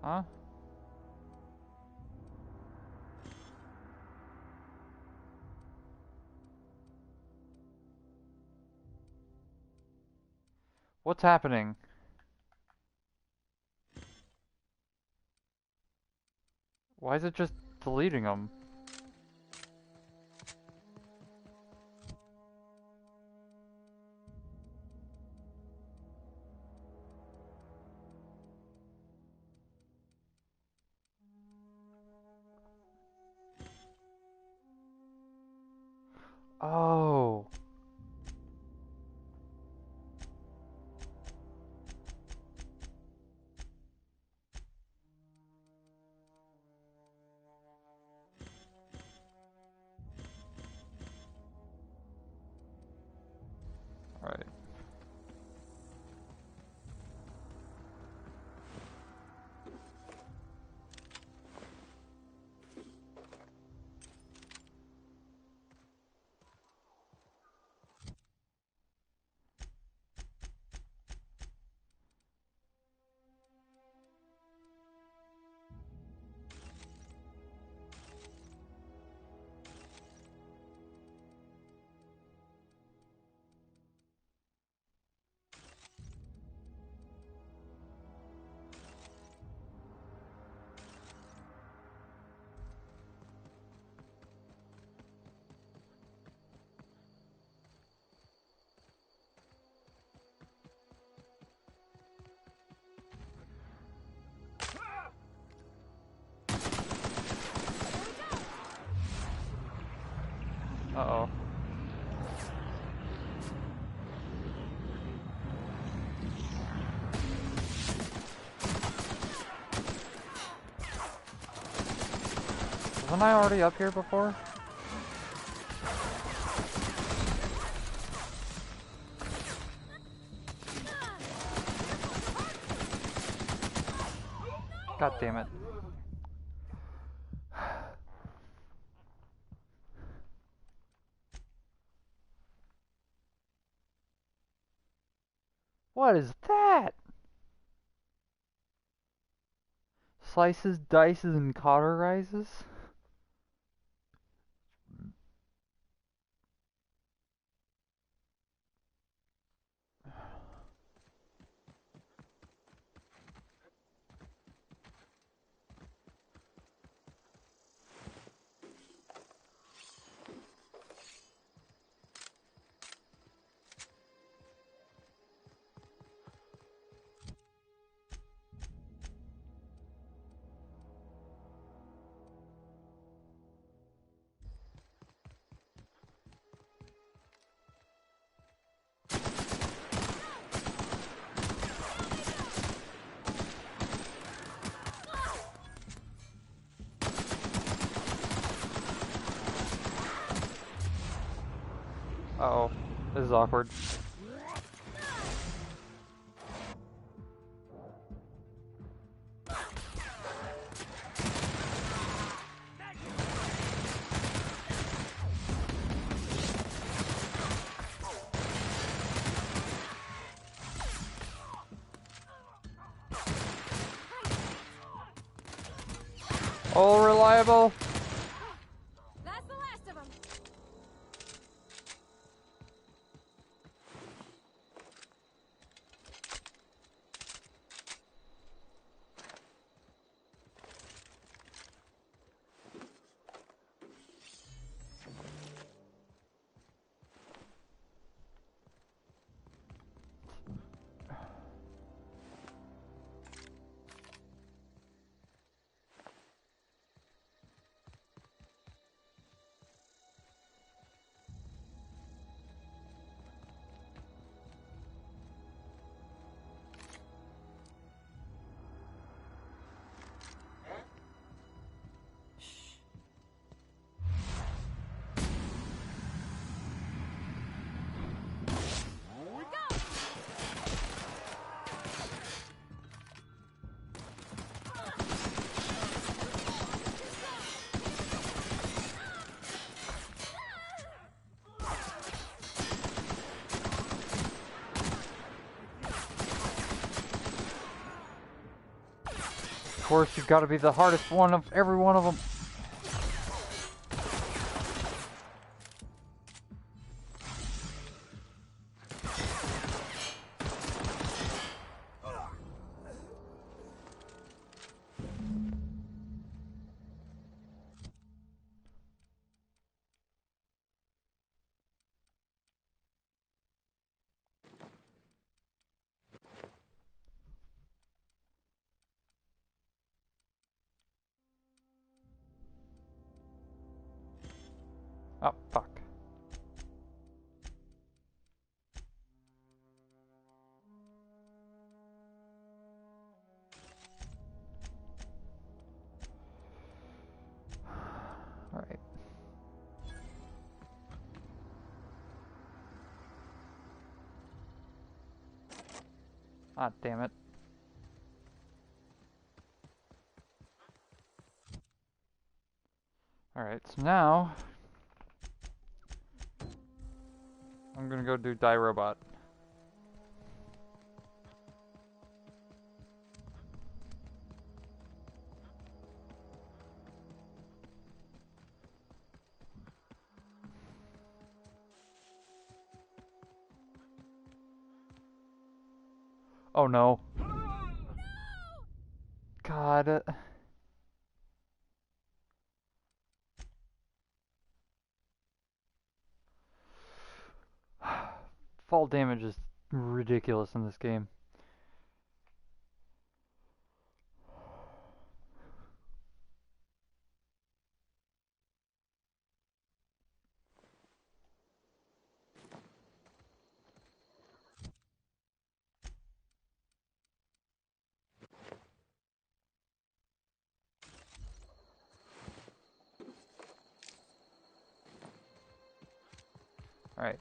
Huh? What's happening? Why is it just deleting them? Oh. Right. Wasn't I already up here before? God damn it. What is that? Slices, dices, and cauterizes? Uh-oh. This is awkward. All reliable. That's the last of them. Of course, you've got to be the hardest one of every one of them. Oh, fuck. Alright. Ah, damn it. Alright, so now I'm gonna go do Die Robot. Oh no. God. Fall damage is ridiculous in this game. Alright.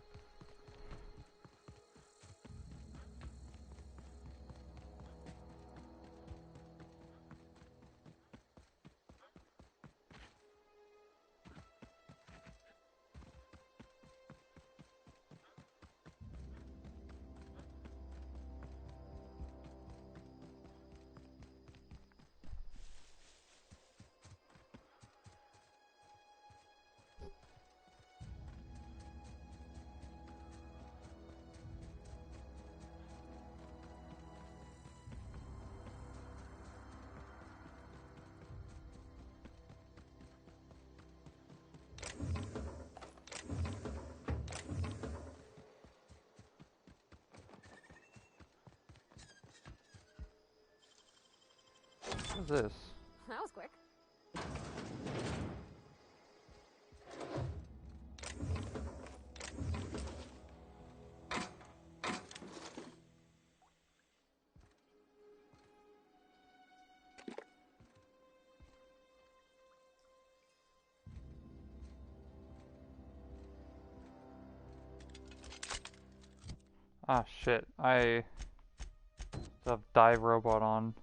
What is this? That was quick. Ah, shit. I have dive robot on.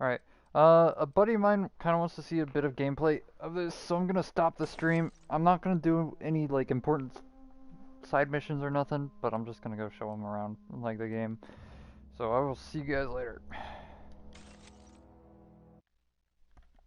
Alright. A buddy of mine kind of wants to see a bit of gameplay of this, so I'm gonna stop the stream. I'm not gonna do any, like, important side missions or nothing, but I'm just gonna go show him around, like, the game. So I will see you guys later.